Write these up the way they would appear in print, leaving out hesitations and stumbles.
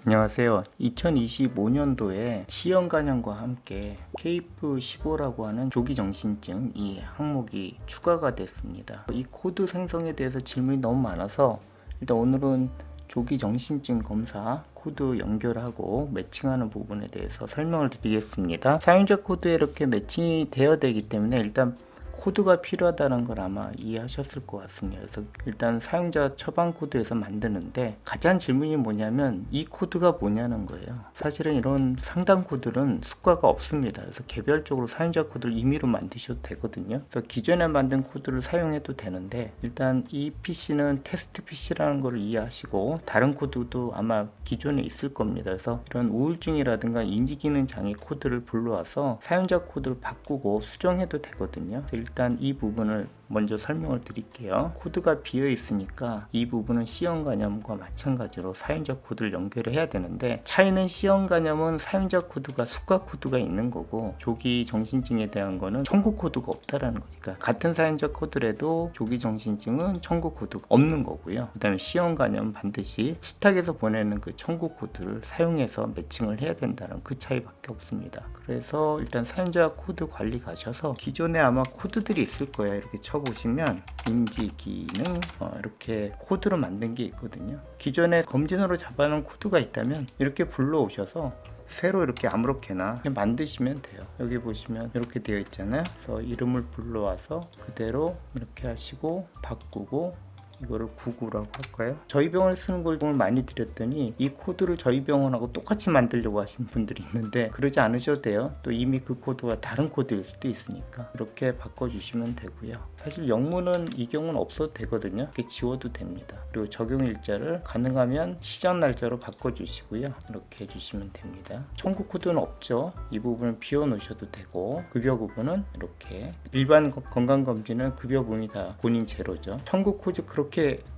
안녕하세요. 2025년도에 시형간염과 함께 KF15라고 하는 조기정신증 이 항목이 추가가 됐습니다. 이 코드 생성에 대해서 질문이 너무 많아서 일단 오늘은 조기정신증 검사 코드 연결하고 매칭하는 부분에 대해서 설명을 드리겠습니다. 사용자 코드에 이렇게 매칭이 되어야 되기 때문에 일단 코드가 필요하다는 걸 아마 이해하셨을 것 같습니다. 그래서 일단 사용자 처방 코드에서 만드는데 가장 질문이 뭐냐면 이 코드가 뭐냐는 거예요. 사실은 이런 상단 코드는 수가가 없습니다. 그래서 개별적으로 사용자 코드를 임의로 만드셔도 되거든요. 그래서 기존에 만든 코드를 사용해도 되는데 일단 이 PC는 테스트 PC라는 걸 이해하시고 다른 코드도 아마 기존에 있을 겁니다. 그래서 이런 우울증이라든가 인지기능 장애 코드를 불러와서 사용자 코드를 바꾸고 수정해도 되거든요. 일단 이 부분을 먼저 설명을 드릴게요. 코드가 비어 있으니까 이 부분은 C형 간염과 마찬가지로 사용자 코드를 연결을 해야 되는데 차이는 C형 간염은 사용자 코드가 수가 코드가 있는 거고 조기 정신증에 대한 거는 청구 코드가 없다라는 거니까 같은 사용자 코드라도 조기 정신증은 청구 코드가 없는 거고요. 그 다음에 C형 간염 반드시 수탁에서 보내는 그 청구 코드를 사용해서 매칭을 해야 된다는 그 차이밖에 없습니다. 그래서 일단 사용자 코드 관리 가셔서 기존에 아마 코드들이 있을 거예요. 이렇게 보시면 인지 기능 이렇게 코드로 만든 게 있거든요. 기존에 검진으로 잡아놓은 코드가 있다면 이렇게 불러오셔서 새로 이렇게 아무렇게나 만드시면 돼요. 여기 보시면 이렇게 되어 있잖아요. 그래서 이름을 불러와서 그대로 이렇게 하시고 바꾸고 이거를 99라고 할까요? 저희 병원에 쓰는 걸 돈을 많이 드렸더니 이 코드를 저희 병원하고 똑같이 만들려고 하시는 분들이 있는데 그러지 않으셔도 돼요. 또 이미 그 코드가 다른 코드일 수도 있으니까 이렇게 바꿔주시면 되고요. 사실 영문은 이 경우는 없어도 되거든요. 이렇게 지워도 됩니다. 그리고 적용 일자를 가능하면 시작 날짜로 바꿔주시고요. 이렇게 해주시면 됩니다. 청구 코드는 없죠. 이 부분을 비워 놓으셔도 되고 급여 부분은 이렇게 일반 건강검진은 급여 부분이 다 본인 제로죠. 청구 코드 그렇게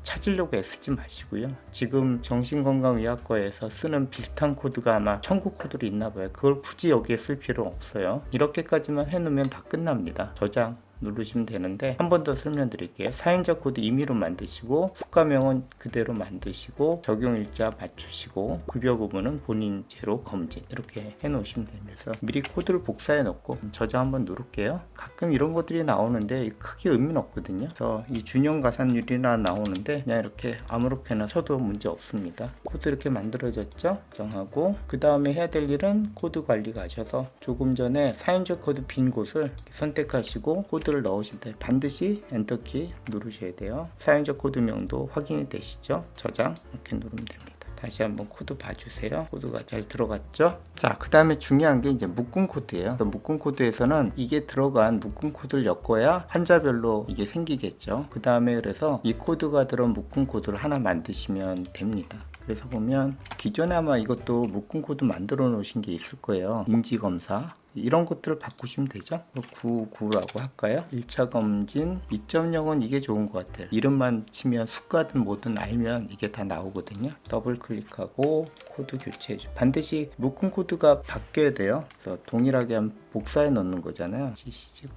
찾으려고 애쓰지 마시고요. 지금 정신건강의학과에서 쓰는 비슷한 코드가 아마 청구 코드로 있나 봐요. 그걸 굳이 여기에 쓸 필요는 없어요. 이렇게까지만 해놓으면 다 끝납니다. 저장 누르시면 되는데 한 번 더 설명드릴게요. 사용자 코드 임의로 만드시고 수가명은 그대로 만드시고 적용일자 맞추시고 급여 부분은 본인 제로 검진 이렇게 해놓으시면 됩니다. 그래서 미리 코드를 복사해 놓고 저장 한번 누를게요. 가끔 이런 것들이 나오는데 크게 의미는 없거든요. 그래서 이 준용 가산율이나 나오는데 그냥 이렇게 아무렇게나 쳐도 문제 없습니다. 코드 이렇게 만들어졌죠? 정하고 그 다음에 해야 될 일은 코드 관리 가셔서 조금 전에 사용자 코드 빈 곳을 선택하시고 코드를 넣으실 때 반드시 엔터키 누르셔야 돼요. 사용자 코드명도 확인이 되시죠? 저장 이렇게 누르면 됩니다. 다시 한번 코드 봐주세요. 코드가 잘 들어갔죠? 자, 그 다음에 중요한 게 이제 묶음 코드예요. 묶음 코드에서는 이게 들어간 묶음 코드를 엮어야 환자별로 이게 생기겠죠. 그 다음에 그래서 이 코드가 들어온 묶음 코드를 하나 만드시면 됩니다. 그래서 보면 기존에 아마 이것도 묶음 코드 만들어 놓으신 게 있을 거예요. 인지검사 이런 것들을 바꾸시면 되죠. 99라고 할까요? 1차 검진 2.0은 이게 좋은 것 같아요. 이름만 치면 수가든 뭐든 알면 이게 다 나오거든요. 더블 클릭하고 코드 교체해줘. 반드시 묶음 코드가 바뀌어야 돼요. 그래서 동일하게 한번 복사해 넣는 거잖아요. CCG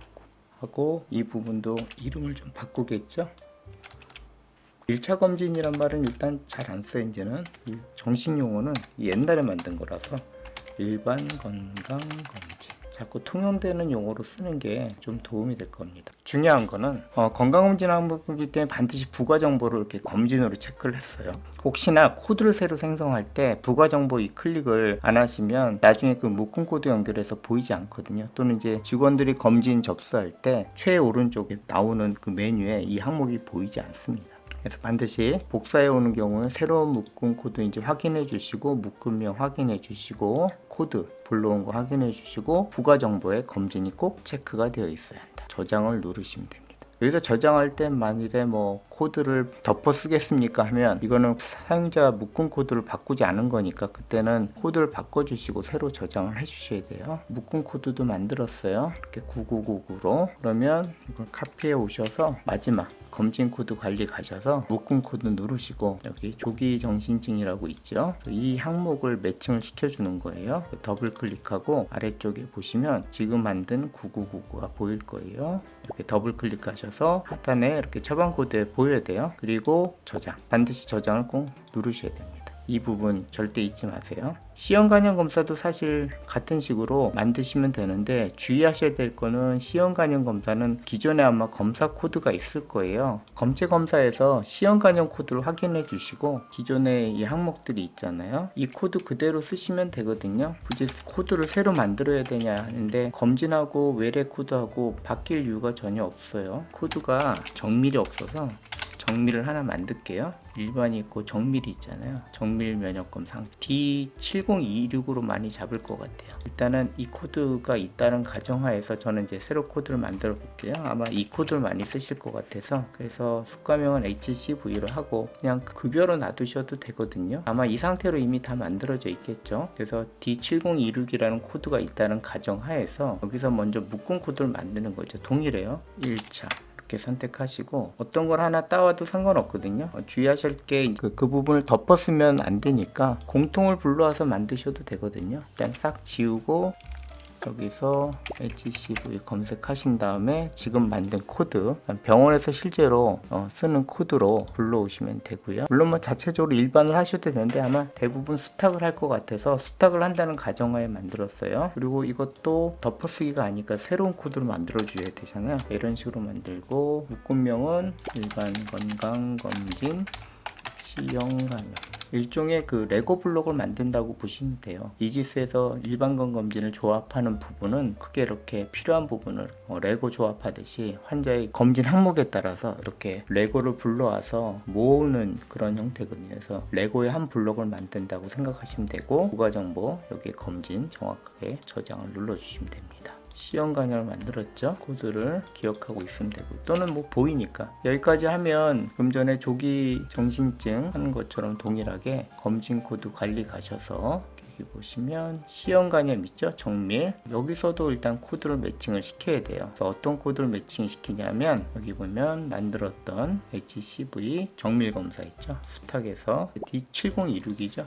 하고 이 부분도 이름을 좀 바꾸겠죠. 1차 검진이란 말은 일단 잘 안 써요. 이제는 정신용어는 옛날에 만든 거라서 일반 건강검진 자꾸 통용되는 용어로 쓰는 게 좀 도움이 될 겁니다. 중요한 거는 건강검진 항목이기 때문에 반드시 부가정보를 이렇게 검진으로 체크를 했어요. 혹시나 코드를 새로 생성할 때 부가정보 이 클릭을 안 하시면 나중에 그 묶음 코드 연결해서 보이지 않거든요. 또는 이제 직원들이 검진 접수할 때 최 오른쪽에 나오는 그 메뉴에 이 항목이 보이지 않습니다. 그래서 반드시 복사해 오는 경우는 새로운 묶음 코드 이제 확인해 주시고 묶음명 확인해 주시고 코드 불러온 거 확인해 주시고 부가 정보에 검진이 꼭 체크가 되어 있어야 한다. 저장을 누르시면 됩니다. 여기서 저장할 때 만일에 뭐 코드를 덮어 쓰겠습니까 하면 이거는 사용자 묶음 코드를 바꾸지 않은 거니까 그때는 코드를 바꿔주시고 새로 저장을 해주셔야 돼요. 묶음 코드도 만들었어요. 이렇게 9999로 그러면 이걸 카피해 오셔서 마지막 검진 코드 관리 가셔서 묶음 코드 누르시고 여기 조기 정신증이라고 있죠. 이 항목을 매칭을 시켜주는 거예요. 더블 클릭하고 아래쪽에 보시면 지금 만든 9999가 보일 거예요. 이렇게 더블 클릭하셔서 하단에 이렇게 처방 코드에 보여야 돼요. 그리고 저장, 반드시 저장을 꼭 누르셔야 됩니다. 이 부분 절대 잊지 마세요. 시형 간염 검사도 사실 같은 식으로 만드시면 되는데 주의하셔야 될 거는 시형 간염 검사는 기존에 아마 검사 코드가 있을 거예요. 검체 검사에서 시형 간염 코드를 확인해 주시고 기존에 이 항목들이 있잖아요. 이 코드 그대로 쓰시면 되거든요. 굳이 코드를 새로 만들어야 되냐 하는데 검진하고 외래 코드하고 바뀔 이유가 전혀 없어요. 코드가 정밀이 없어서 정밀을 하나 만들게요. 일반이 있고 정밀이 있잖아요. 정밀 면역검사 D70226으로 많이 잡을 것 같아요. 일단은 이 코드가 있다는 가정하에서 저는 이제 새로 코드를 만들어 볼게요. 아마 이 코드를 많이 쓰실 것 같아서 그래서 숙가명은 HCV로 하고 그냥 급여로 놔두셔도 되거든요. 아마 이 상태로 이미 다 만들어져 있겠죠. 그래서 D70226이라는 코드가 있다는 가정하에서 여기서 먼저 묶음 코드를 만드는 거죠. 동일해요. 1차 선택하시고 어떤 걸 하나 따와도 상관없거든요. 주의하실 게 그 부분을 덮었으면 안 되니까 공통을 불러와서 만드셔도 되거든요. 일단 싹 지우고 여기서 HCV 검색하신 다음에 지금 만든 코드 병원에서 실제로 쓰는 코드로 불러오시면 되고요. 물론 뭐 자체적으로 일반을 하셔도 되는데 아마 대부분 수탁을 할 것 같아서 수탁을 한다는 가정하에 만들었어요. 그리고 이것도 덮어쓰기가 아니니까 새로운 코드로 만들어 줘야 되잖아요. 이런 식으로 만들고 묶음명은 일반 건강검진 시형간염 일종의 그 레고 블록을 만든다고 보시면 돼요. 이지스에서 일반건 검진을 조합하는 부분은 크게 이렇게 필요한 부분을 레고 조합하듯이 환자의 검진 항목에 따라서 이렇게 레고를 불러와서 모으는 그런 형태거든요. 그래서 레고의 한 블록을 만든다고 생각하시면 되고 부가 정보 여기에 검진 정확하게 저장을 눌러주시면 됩니다. 시형간염을 만들었죠. 코드를 기억하고 있으면 되고 또는 뭐 보이니까 여기까지 하면 좀 전에 조기 정신증 하는 것처럼 동일하게 검진 코드 관리 가셔서 여기 보시면 시형간염 있죠. 정밀 여기서도 일단 코드를 매칭을 시켜야 돼요. 그래서 어떤 코드를 매칭 시키냐면 여기 보면 만들었던 HCV 정밀 검사 있죠. 수탁에서 D7026이죠.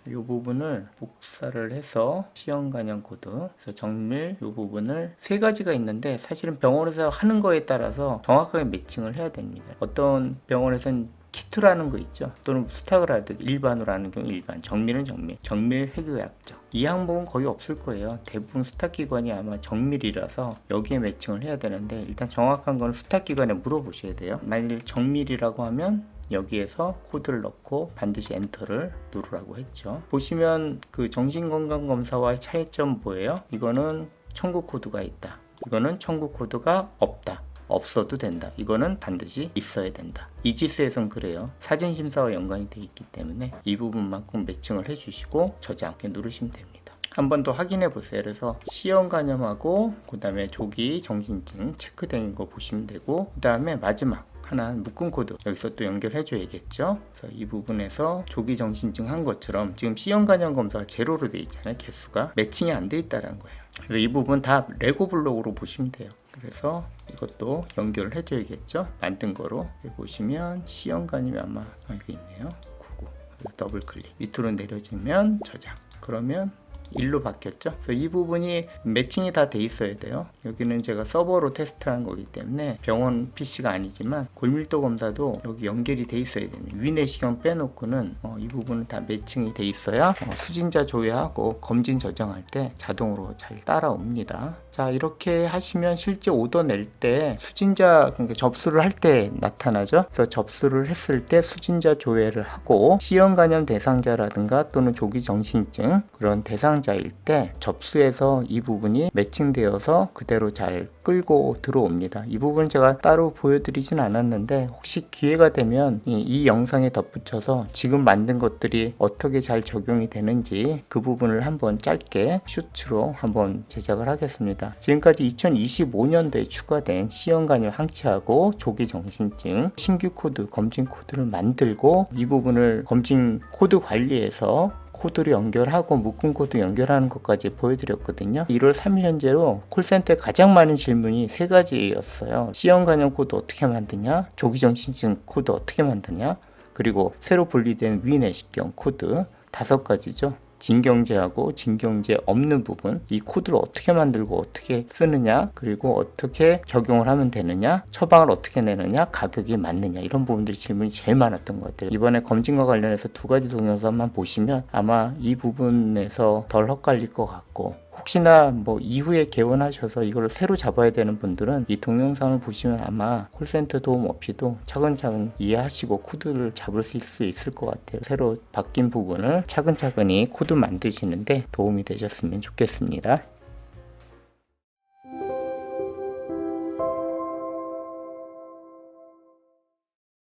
이 부분을 복사를 해서 시형간염 코드 그래서 정밀 이 부분을 세 가지가 있는데 사실은 병원에서 하는 거에 따라서 정확하게 매칭을 해야 됩니다. 어떤 병원에서는 키트라는 거 있죠. 또는 수탁을 할 때 일반으로 하는 경우 일반, 정밀은 정밀 핵의학적 이 항목은 거의 없을 거예요. 대부분 수탁기관이 아마 정밀이라서 여기에 매칭을 해야 되는데 일단 정확한 건 수탁기관에 물어보셔야 돼요. 만일 정밀이라고 하면 여기에서 코드를 넣고 반드시 엔터를 누르라고 했죠. 보시면 그 정신건강검사와의 차이점 뭐예요? 이거는 청구 코드가 있다. 이거는 청구 코드가 없다. 없어도 된다. 이거는 반드시 있어야 된다. 이지스에선 그래요. 사진심사와 연관이 되어 있기 때문에 이 부분만큼 매칭을 해주시고 저장 누르시면 됩니다. 한 번 더 확인해 보세요. 그래서 시형간염하고 그 다음에 조기 정신증 체크된 거 보시면 되고 그 다음에 마지막 하나 묶음 코드 여기서 또 연결해 줘야겠죠. 그래서 이 부분에서 조기 정신증 한 것처럼 지금 시형간염 검사가 제로로 되어 있잖아요. 개수가 매칭이 안 돼 있다는 거예요. 그래서 이 부분 다 레고 블록으로 보시면 돼요. 그래서 이것도 연결을 해 줘야겠죠. 만든 거로 여기 보시면 시형간염이 아마 여기 있네요. 99 더블 클릭 밑으로 내려지면 저장 그러면 1로 바뀌었죠. 그래서 이 부분이 매칭이 다 돼 있어야 돼요. 여기는 제가 서버로 테스트한 거기 때문에 병원 PC가 아니지만 골밀도 검사도 여기 연결이 돼 있어야 됩니다. 위내시경 빼놓고는 이 부분은 다 매칭이 돼 있어야 수진자 조회하고 검진 저장할 때 자동으로 잘 따라옵니다. 자 이렇게 하시면 실제 오더 낼 때 수진자 그러니까 접수를 할 때 나타나죠. 그래서 접수를 했을 때 수진자 조회를 하고 시형간염 대상자라든가 또는 조기 정신증 그런 대상자일 때 접수해서 이 부분이 매칭되어서 그대로 잘 끌고 들어옵니다. 이 부분 제가 따로 보여드리진 않았는데 혹시 기회가 되면 이 영상에 덧붙여서 지금 만든 것들이 어떻게 잘 적용이 되는지 그 부분을 한번 짧게 슈트로 한번 제작을 하겠습니다. 지금까지 2025년도에 추가된 시형간염 항체하고 조기 정신증 신규 코드 검진 코드를 만들고 이 부분을 검진 코드 관리해서 코드를 연결하고 묶음 코드 연결하는 것까지 보여드렸거든요. 1월 3일 현재로 콜센터에 가장 많은 질문이 3가지였어요. 시형간염 코드 어떻게 만드냐, 조기정신증 코드 어떻게 만드냐, 그리고 새로 분리된 위내시경 코드 5가지죠. 진경제하고 진경제 없는 부분, 이 코드를 어떻게 만들고 어떻게 쓰느냐, 그리고 어떻게 적용을 하면 되느냐, 처방을 어떻게 내느냐, 가격이 맞느냐, 이런 부분들이 질문이 제일 많았던 것 같아요. 이번에 검진과 관련해서 2가지 동영상만 보시면 아마 이 부분에서 덜 헷갈릴 것 같고, 혹시나 뭐 이후에 개원하셔서 이걸 새로 잡아야 되는 분들은 이 동영상을 보시면 아마 콜센터 도움 없이도 차근차근 이해하시고 코드를 잡을 수 있을 것 같아요. 새로 바뀐 부분을 차근차근히 코드 만드시는데 도움이 되셨으면 좋겠습니다.